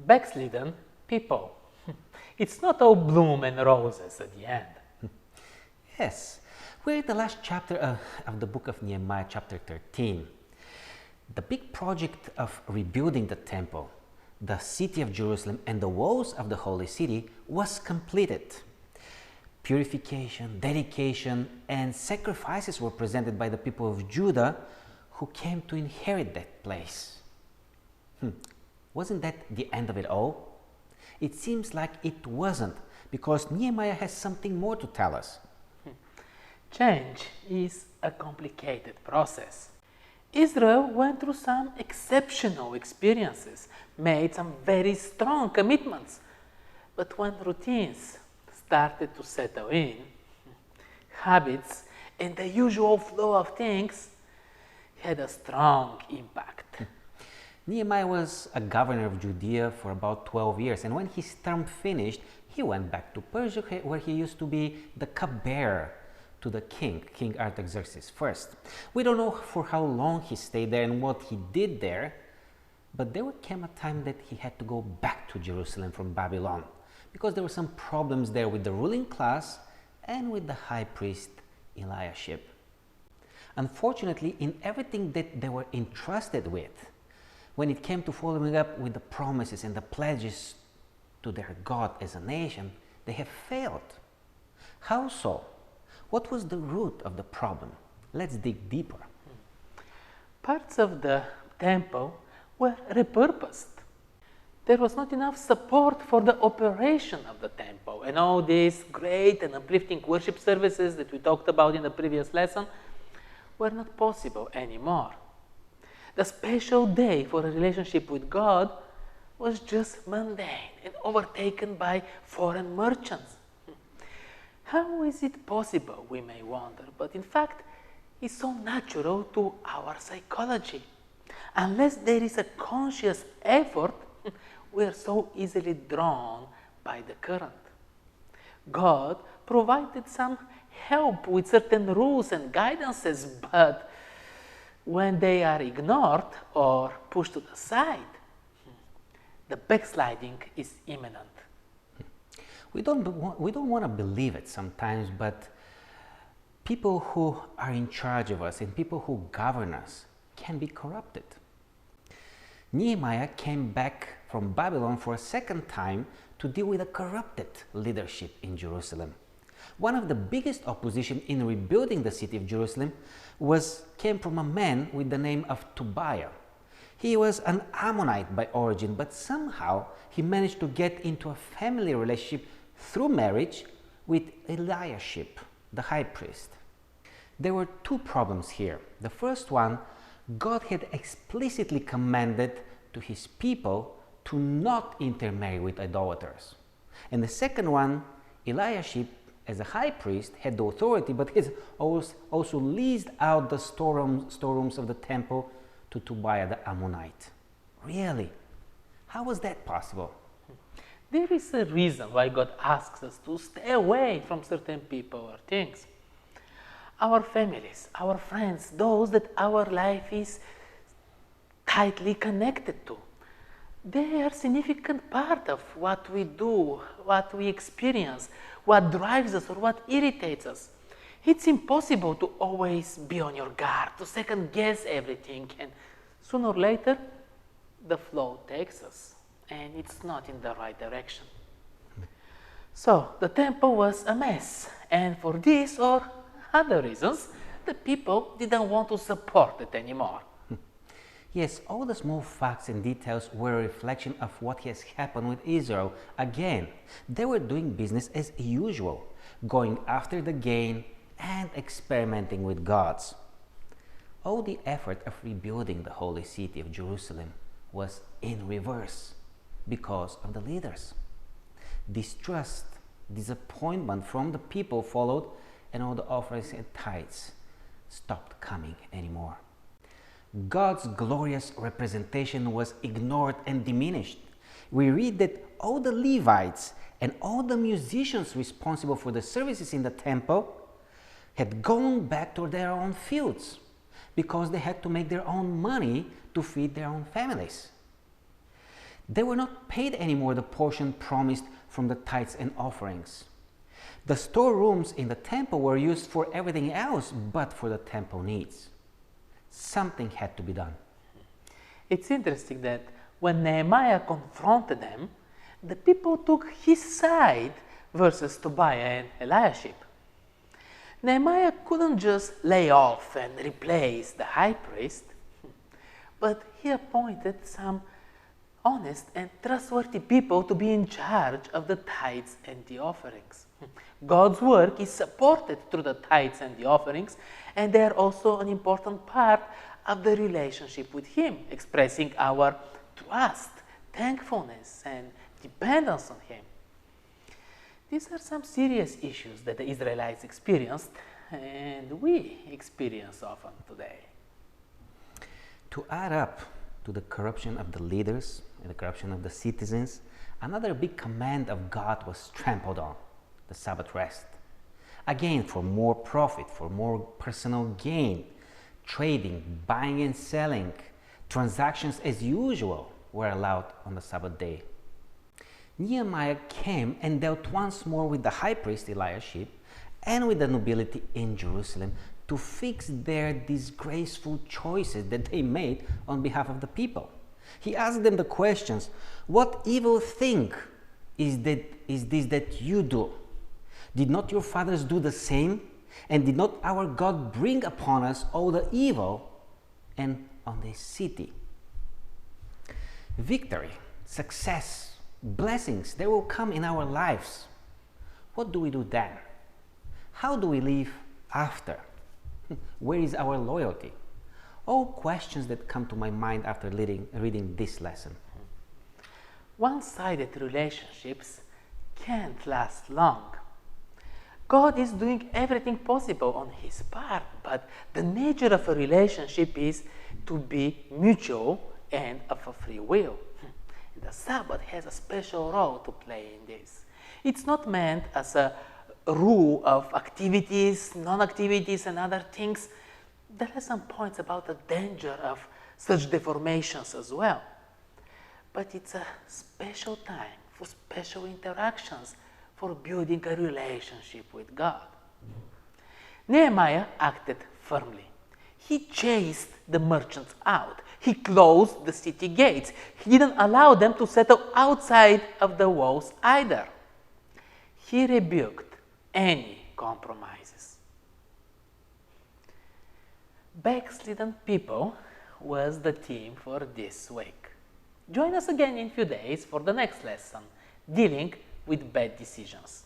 backslidden people. It's not all bloom and roses at the end. Yes, we're in the last chapter of the book of Nehemiah, chapter 13. The big project of rebuilding the temple, the city of Jerusalem, and the walls of the holy city was completed. Purification, dedication, and sacrifices were presented by the people of Judah who came to inherit that place. Wasn't that the end of it all? It seems like it wasn't, because Nehemiah has something more to tell us. Change is a complicated process. Israel went through some exceptional experiences, made some very strong commitments. But when routines started to settle in, habits and the usual flow of things had a strong impact. Nehemiah was a governor of Judea for about 12 years, and when his term finished, he went back to Persia, where he used to be the cupbearer to the king, King Artaxerxes I. We don't know for how long he stayed there and what he did there, but there came a time that he had to go back to Jerusalem from Babylon, because there were some problems there with the ruling class and with the high priest Eliashib. Unfortunately, in everything that they were entrusted with, when it came to following up with the promises and the pledges to their God as a nation, they have failed. How so? What was the root of the problem? Let's dig deeper. Parts of the temple were repurposed. There was not enough support for the operation of the temple, and all these great and uplifting worship services that we talked about in the previous lesson were not possible anymore. The special day for a relationship with God was just mundane and overtaken by foreign merchants. How is it possible, we may wonder, but in fact, it's so natural to our psychology. Unless there is a conscious effort, we are so easily drawn by the current. God provided some help with certain rules and guidances, but when they are ignored or pushed to the side, the backsliding is imminent. We don't want to believe it sometimes, but people who are in charge of us and people who govern us can be corrupted. Nehemiah came back from Babylon for a second time to deal with a corrupted leadership in Jerusalem. One of the biggest opposition in rebuilding the city of Jerusalem came from a man with the name of Tobiah. He was an Ammonite by origin, but somehow he managed to get into a family relationship through marriage with Eliashib, the high priest. There were two problems here. The first one, God had explicitly commanded to his people to not intermarry with idolaters. And the second one, Eliashib, as a high priest, had the authority, but he also leased out the storerooms of the temple to Tobiah the Ammonite. Really? How was that possible? There is a reason why God asks us to stay away from certain people or things. Our families, our friends, those that our life is tightly connected to, they are a significant part of what we do, what we experience, what drives us or what irritates us. It's impossible to always be on your guard, to second guess everything, and sooner or later the flow takes us and it's not in the right direction. So the temple was a mess, and for this or other reasons, the people didn't want to support it anymore. Yes, all the small facts and details were a reflection of what has happened with Israel. Again, they were doing business as usual, going after the gain and experimenting with gods. All the effort of rebuilding the holy city of Jerusalem was in reverse because of the leaders. Distrust, disappointment from the people followed, and all the offerings and tithes stopped coming anymore. God's glorious representation was ignored and diminished. We read that all the Levites and all the musicians responsible for the services in the temple had gone back to their own fields because they had to make their own money to feed their own families. They were not paid anymore the portion promised from the tithes and offerings. The storerooms in the temple were used for everything else but for the temple needs. Something had to be done. It's interesting that when Nehemiah confronted them, the people took his side versus Tobiah and Eliashib. Nehemiah couldn't just lay off and replace the high priest, but he appointed some honest and trustworthy people to be in charge of the tithes and the offerings. God's work is supported through the tithes and the offerings, and they are also an important part of the relationship with Him, expressing our trust, thankfulness, and dependence on Him. These are some serious issues that the Israelites experienced, and we experience often today. To add up to the corruption of the leaders and the corruption of the citizens, another big command of God was trampled on: the Sabbath rest. Again, for more profit, for more personal gain, trading, buying and selling, transactions as usual were allowed on the Sabbath day. Nehemiah came and dealt once more with the high priest Eliashib and with the nobility in Jerusalem to fix their disgraceful choices that they made on behalf of the people. He asked them the questions: what evil thing is this that you do? Did not your fathers do the same? And did not our God bring upon us all the evil and on this city? Victory, success, blessings, they will come in our lives. What do we do then? How do we live after? Where is our loyalty? All questions that come to my mind after reading this lesson. One-sided relationships can't last long. God is doing everything possible on His part, but the nature of a relationship is to be mutual and of a free will. The Sabbath has a special role to play in this. It's not meant as a rule of activities, non-activities, and other things. There are some points about the danger of such deformations as well. But it's a special time for special interactions, for building a relationship with God. Nehemiah acted firmly. He chased the merchants out. He closed the city gates. He didn't allow them to settle outside of the walls either. He rebuked any compromises. Backslidden people was the theme for this week. Join us again in a few days for the next lesson, dealing with bad decisions.